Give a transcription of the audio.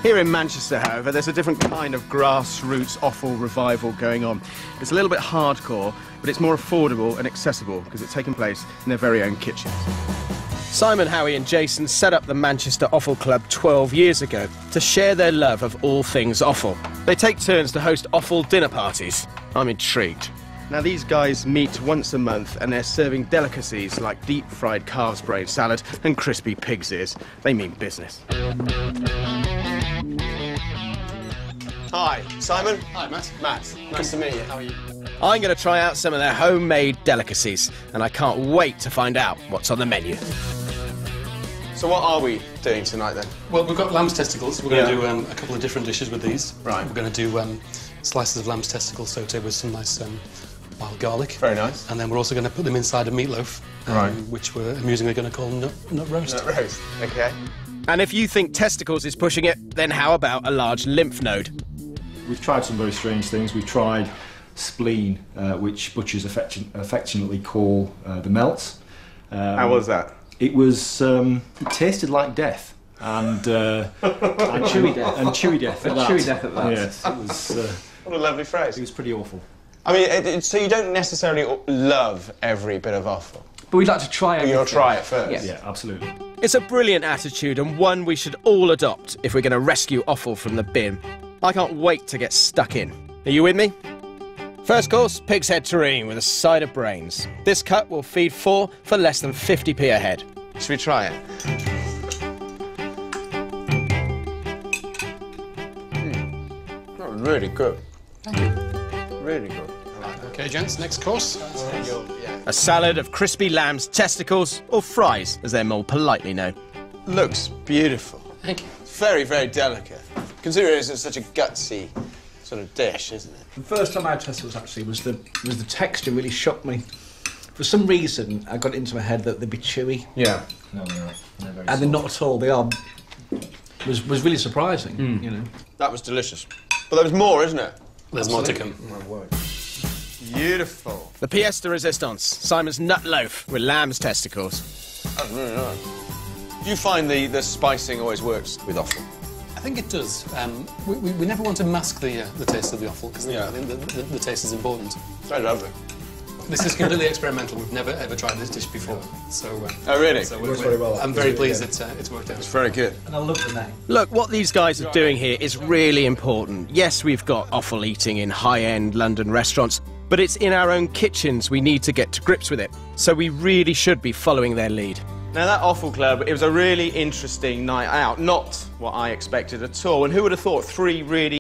Here in Manchester, however, there's a different kind of grassroots offal revival going on. It's a little bit hardcore, but it's more affordable and accessible because it's taking place in their very own kitchens. Simon, Howie and Jason set up the Manchester Offal Club 12 years ago to share their love of all things offal. They take turns to host offal dinner parties. I'm intrigued. Now, these guys meet once a month and they're serving delicacies like deep-fried calves brain salad and crispy pig's ears. They mean business. Hi, Simon. Hi, Matt. Matt, nice to meet you. How are you? I'm going to try out some of their homemade delicacies, and I can't wait to find out what's on the menu. So what are we doing tonight, then? Well, we've got lamb's testicles. We're going to do a couple of different dishes with these. Right. We're going to do slices of lamb's testicles sauté with some nice wild garlic. Very nice. And then we're also going to put them inside a meatloaf, which we're amusingly going to call nut roast. Nut roast, OK. And if you think testicles is pushing it, then how about a large lymph node? We've tried some very strange things. We've tried spleen, which butchers affectionately call the melt. How was that? It was. It tasted like death, and chewy death, and chewy death. Chewy death at that. Yes, it was. What a lovely phrase. It was pretty awful. I mean, so you don't necessarily love every bit of offal? But we'd like to try it. You'll try it first? Yes. Yeah, absolutely. It's a brilliant attitude and one we should all adopt if we're going to rescue offal from the bin. I can't wait to get stuck in. Are you with me? First course, pig's head terrine with a side of brains. This cut will feed 4 for less than 50p a head. Should we try it? That was really good. Thank you. Really good. OK, gents, next course. A salad of crispy lamb's testicles, or fries, as they're more politely known. Looks beautiful. Thank you. Very, very delicate. Considering it's such a gutsy sort of dish, isn't it? The first time I had testicles actually was the texture really shocked me. For some reason, I got it into my head that they'd be chewy. Yeah. No, they're not. They're very And they're not at all. They are. Was really surprising. You know. That was delicious. But there was more, isn't it? There's more to come. My word. Beautiful. The pièce de résistance, Simon's nut loaf with lamb's testicles. That's really nice. Do you find the spicing always works with offal? I think it does. We never want to mask the taste of the offal because Yeah. I think the taste is important. It's very lovely. This is completely experimental. We've never ever tried this dish before. So. Oh, really? So works very well. I'm very pleased it's worked out. It's very good. And I love the name. Look, what these guys are doing here is really important. Yes, we've got offal eating in high-end London restaurants, but it's in our own kitchens we need to get to grips with it. So we really should be following their lead. Now, that Offal Club, it was a really interesting night out. Not what I expected at all. And who would have thought 3 really